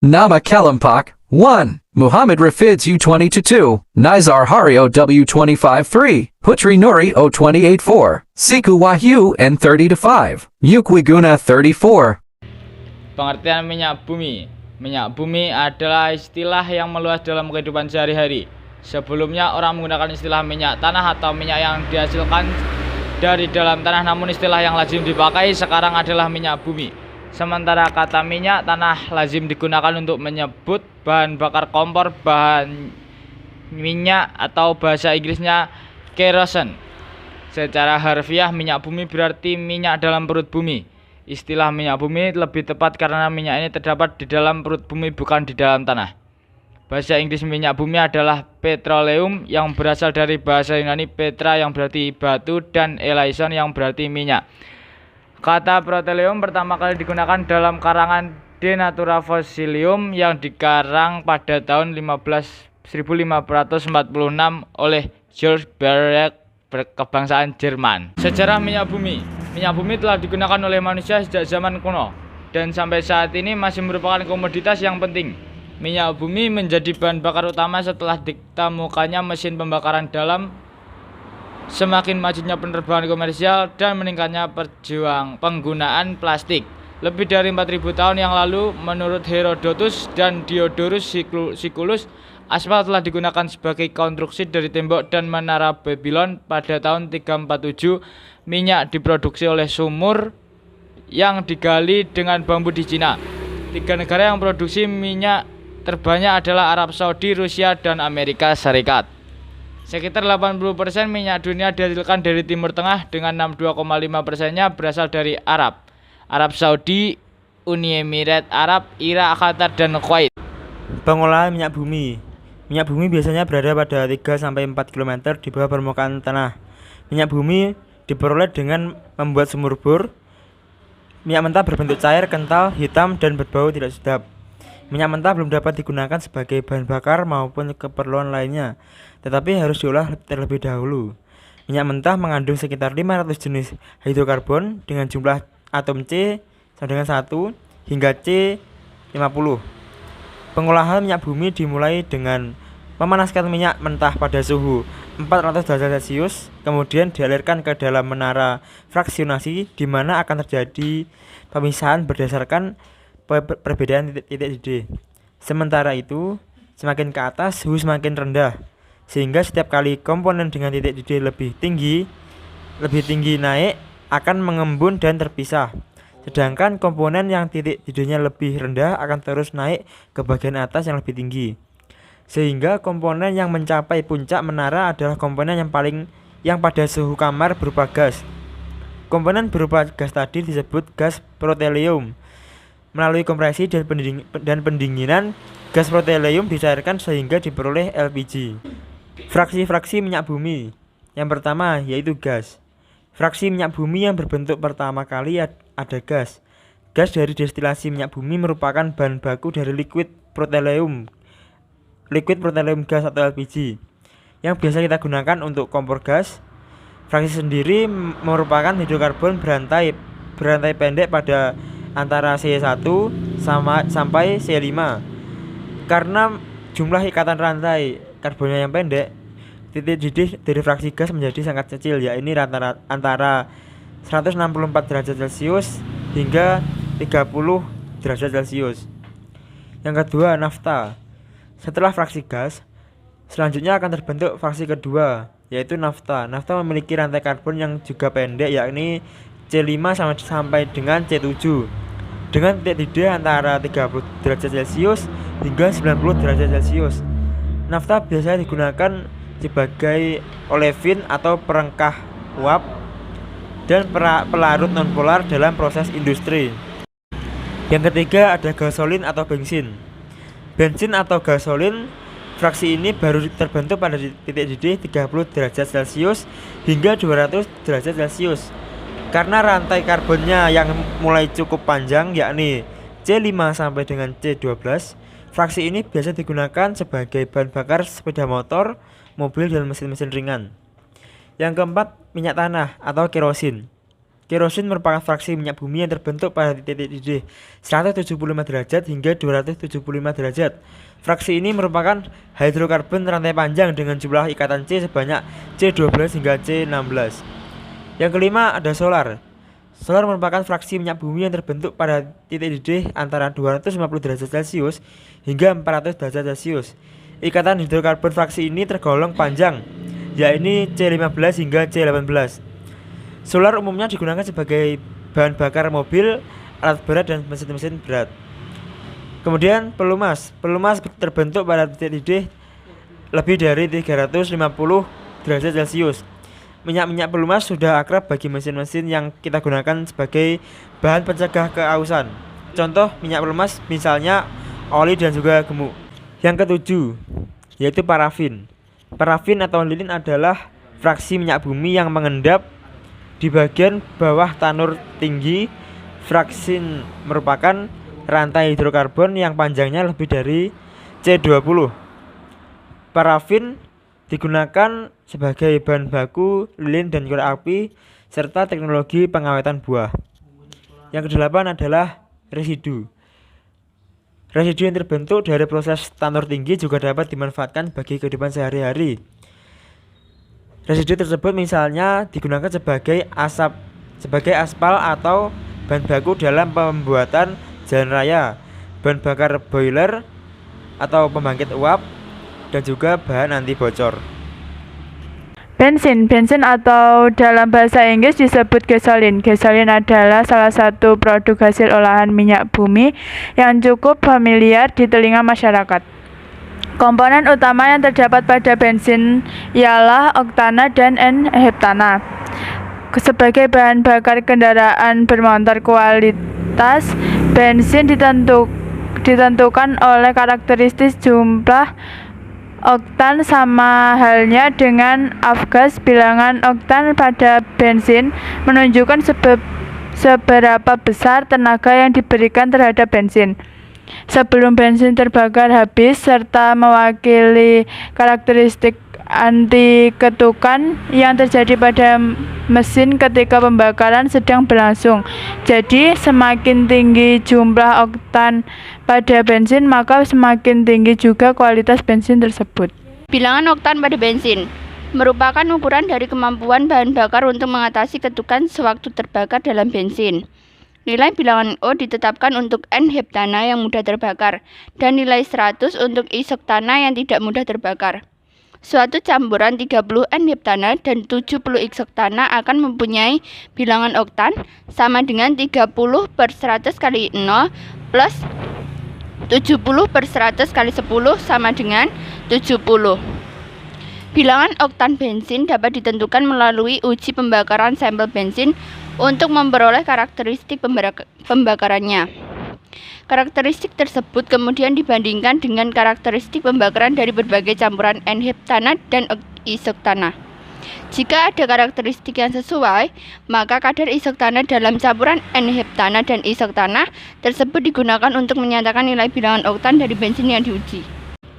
Nama Kalimpak, 1. Muhammad Rafids U22, Nizar Hario W25-3, Putri Nuri O28-4, Siku Wahyu N30-5, Yukwiguna 34. Pengertian minyak bumi. Minyak bumi adalah istilah yang meluas dalam kehidupan sehari-hari. Sebelumnya orang menggunakan istilah minyak tanah atau minyak yang dihasilkan dari dalam tanah, namun istilah yang lazim dipakai sekarang adalah minyak bumi. Sementara kata minyak tanah lazim digunakan untuk menyebut bahan bakar kompor, bahan minyak, atau bahasa Inggrisnya kerosene. Secara harfiah, minyak bumi berarti minyak dalam perut bumi. Istilah minyak bumi lebih tepat karena minyak ini terdapat di dalam perut bumi, bukan di dalam tanah. Bahasa Inggris minyak bumi adalah petroleum, yang berasal dari bahasa Yunani petra yang berarti batu dan eleison yang berarti minyak. Kata petroleum pertama kali digunakan dalam karangan De Natura Fossilium yang dikarang pada tahun 1546 oleh Jules Vernet, berkebangsaan Jerman. Sejarah minyak bumi. Minyak bumi telah digunakan oleh manusia sejak zaman kuno dan sampai saat ini masih merupakan komoditas yang penting. Minyak bumi menjadi bahan bakar utama setelah ditemukannya mesin pembakaran dalam, semakin majunya penerbangan komersial, dan meningkatnya penggunaan plastik. Lebih dari 4000 tahun yang lalu, menurut Herodotus dan Diodorus Siculus, aspal telah digunakan sebagai konstruksi dari tembok dan menara Babylon. Pada tahun 347, minyak diproduksi oleh sumur yang digali dengan bambu di Cina. 3 negara yang produksi minyak terbanyak adalah Arab Saudi, Rusia, dan Amerika Serikat. Sekitar 80% minyak dunia dihasilkan dari Timur Tengah, dengan 62,5%-nya berasal dari Arab Saudi, Uni Emirat Arab, Irak, Qatar, dan Kuwait. Pengolahan minyak bumi. Minyak bumi biasanya berada pada 3-4 km di bawah permukaan tanah. Minyak bumi diperoleh dengan membuat sumur bor. Minyak mentah berbentuk cair, kental, hitam, dan berbau tidak sedap. Minyak mentah belum dapat digunakan sebagai bahan bakar maupun keperluan lainnya, tetapi harus diolah terlebih dahulu. Minyak mentah mengandung sekitar 500 jenis hidrokarbon dengan jumlah atom C sama dengan 1 hingga C50. Pengolahan minyak bumi dimulai dengan memanaskan minyak mentah pada suhu 400 derajat Celcius, kemudian dialirkan ke dalam menara fraksionasi, di mana akan terjadi pemisahan berdasarkan perbedaan titik didih. Sementara itu, semakin ke atas suhu semakin rendah, sehingga setiap kali komponen dengan titik didih lebih tinggi naik akan mengembun dan terpisah. Sedangkan komponen yang titik didihnya lebih rendah akan terus naik ke bagian atas yang lebih tinggi. Sehingga komponen yang mencapai puncak menara adalah komponen yang pada suhu kamar berupa gas. Komponen berupa gas tadi disebut gas proteleum. Melalui kompresi dan pendinginan, gas proteleum dicairkan sehingga diperoleh LPG. Fraksi-fraksi minyak bumi. Yang pertama yaitu gas. Fraksi minyak bumi yang berbentuk pertama kali ada gas. Gas dari destilasi minyak bumi merupakan bahan baku dari liquid proteleum gas atau LPG, yang biasa kita gunakan untuk kompor gas. Fraksi sendiri merupakan hidrokarbon berantai pendek pada antara C1 sampai C5. Karena jumlah ikatan rantai karbonnya yang pendek, titik didih dari fraksi gas menjadi sangat kecil, yaitu antara 164 derajat Celcius hingga 30 derajat Celcius. Yang kedua, nafta. Setelah fraksi gas, selanjutnya akan terbentuk fraksi kedua, yaitu nafta. Nafta memiliki rantai karbon yang juga pendek, yakni C5 sampai dengan C7, dengan titik didih antara 30 derajat Celcius hingga 90 derajat Celcius. Nafta biasanya digunakan sebagai olefin atau perengkah uap dan pelarut nonpolar dalam proses industri. Yang ketiga ada gasolin atau bensin. Bensin atau gasolin, fraksi ini baru terbentuk pada titik didih 30 derajat Celcius hingga 200 derajat Celcius. Karena rantai karbonnya yang mulai cukup panjang, yakni C5 sampai dengan C12, fraksi ini biasa digunakan sebagai bahan bakar sepeda motor, mobil, dan mesin-mesin ringan. Yang keempat, minyak tanah atau kerosin. Kerosin merupakan fraksi minyak bumi yang terbentuk pada titik didih 175 derajat hingga 275 derajat. Fraksi ini merupakan hidrokarbon rantai panjang dengan jumlah ikatan C sebanyak C12 hingga C16. Yang kelima ada solar. Solar merupakan fraksi minyak bumi yang terbentuk pada titik didih antara 250 derajat Celcius hingga 400 derajat Celcius. Ikatan hidrokarbon fraksi ini tergolong panjang, yakni C15 hingga C18. Solar umumnya digunakan sebagai bahan bakar mobil, alat berat, dan mesin-mesin berat. Kemudian pelumas. Pelumas terbentuk pada titik didih lebih dari 350 derajat Celcius. Minyak-minyak pelumas sudah akrab bagi mesin-mesin yang kita gunakan sebagai bahan pencegah keausan. Contoh minyak pelumas misalnya oli dan juga gemuk. Yang ketujuh yaitu parafin. Parafin atau lilin adalah fraksi minyak bumi yang mengendap di bagian bawah tanur tinggi. Fraksin merupakan rantai hidrokarbon yang panjangnya lebih dari C20. Parafin digunakan sebagai bahan baku lilin dan korek api serta teknologi pengawetan buah. Yang kedelapan adalah residu. Residu yang terbentuk dari proses tanur tinggi juga dapat dimanfaatkan bagi kehidupan sehari-hari. Residu tersebut misalnya digunakan sebagai aspal atau bahan baku dalam pembuatan jalan raya, bahan bakar boiler atau pembangkit uap, dan juga bahan anti bocor. Bensin atau dalam bahasa Inggris disebut gasolin. Gasolin adalah salah satu produk hasil olahan minyak bumi yang cukup familiar di telinga masyarakat. Komponen utama yang terdapat pada bensin ialah oktana dan N-heptana. Sebagai bahan bakar kendaraan bermotor kualitas, bensin ditentukan oleh karakteristik jumlah oktan sama halnya dengan afgas. Bilangan oktan pada bensin menunjukkan seberapa besar tenaga yang diberikan terhadap bensin sebelum bensin terbakar habis, serta mewakili karakteristik anti ketukan yang terjadi pada mesin ketika pembakaran sedang berlangsung. Jadi, semakin tinggi jumlah oktan pada bensin, maka semakin tinggi juga kualitas bensin tersebut. Bilangan oktan pada bensin merupakan ukuran dari kemampuan bahan bakar untuk mengatasi ketukan sewaktu terbakar dalam bensin. Nilai bilangan O ditetapkan untuk N-heptana yang mudah terbakar dan nilai 100 untuk isoktana yang tidak mudah terbakar. Suatu campuran 30 N-heptana dan 70 isoktana akan mempunyai bilangan oktan sama dengan 30 per 100 kali 0 plus 70 per 100 kali 10 sama dengan 70. Bilangan oktan bensin dapat ditentukan melalui uji pembakaran sampel bensin untuk memperoleh karakteristik pembakarannya. Karakteristik tersebut kemudian dibandingkan dengan karakteristik pembakaran dari berbagai campuran N-heptana dan isoktana. Jika ada karakteristik yang sesuai, maka kadar isoktana dalam campuran N-heptana dan isoktana tersebut digunakan untuk menyatakan nilai bilangan oktan dari bensin yang diuji.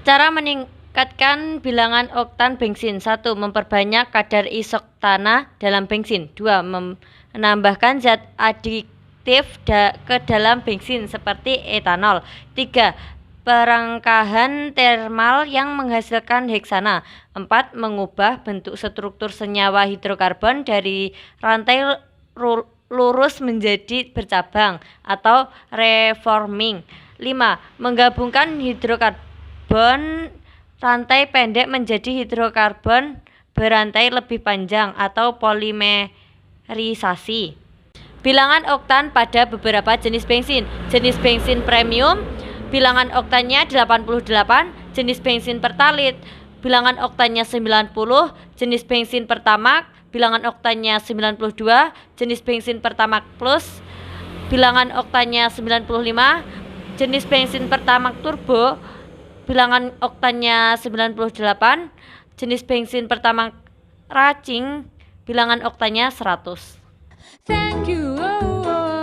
Cara meningkatkan bilangan oktan bensin: 1. Memperbanyak kadar isoktana dalam bensin. 2. Menambahkan zat adiktif ke dalam bensin seperti etanol. 3. Perangkahan termal yang menghasilkan heksana. 4. Mengubah bentuk struktur senyawa hidrokarbon dari rantai lurus menjadi bercabang atau reforming. 5. Menggabungkan hidrokarbon rantai pendek menjadi hidrokarbon berantai lebih panjang atau polimerisasi. Bilangan oktan pada beberapa jenis bensin. Jenis bensin premium, bilangan oktannya 88. Jenis bensin pertalit, bilangan oktannya 90. Jenis bensin pertamax, bilangan oktannya 92. Jenis bensin pertamax plus, bilangan oktannya 95. Jenis bensin pertamax turbo, bilangan oktannya 98. Jenis bensin pertamax racing, bilangan oktannya 100. Thank you.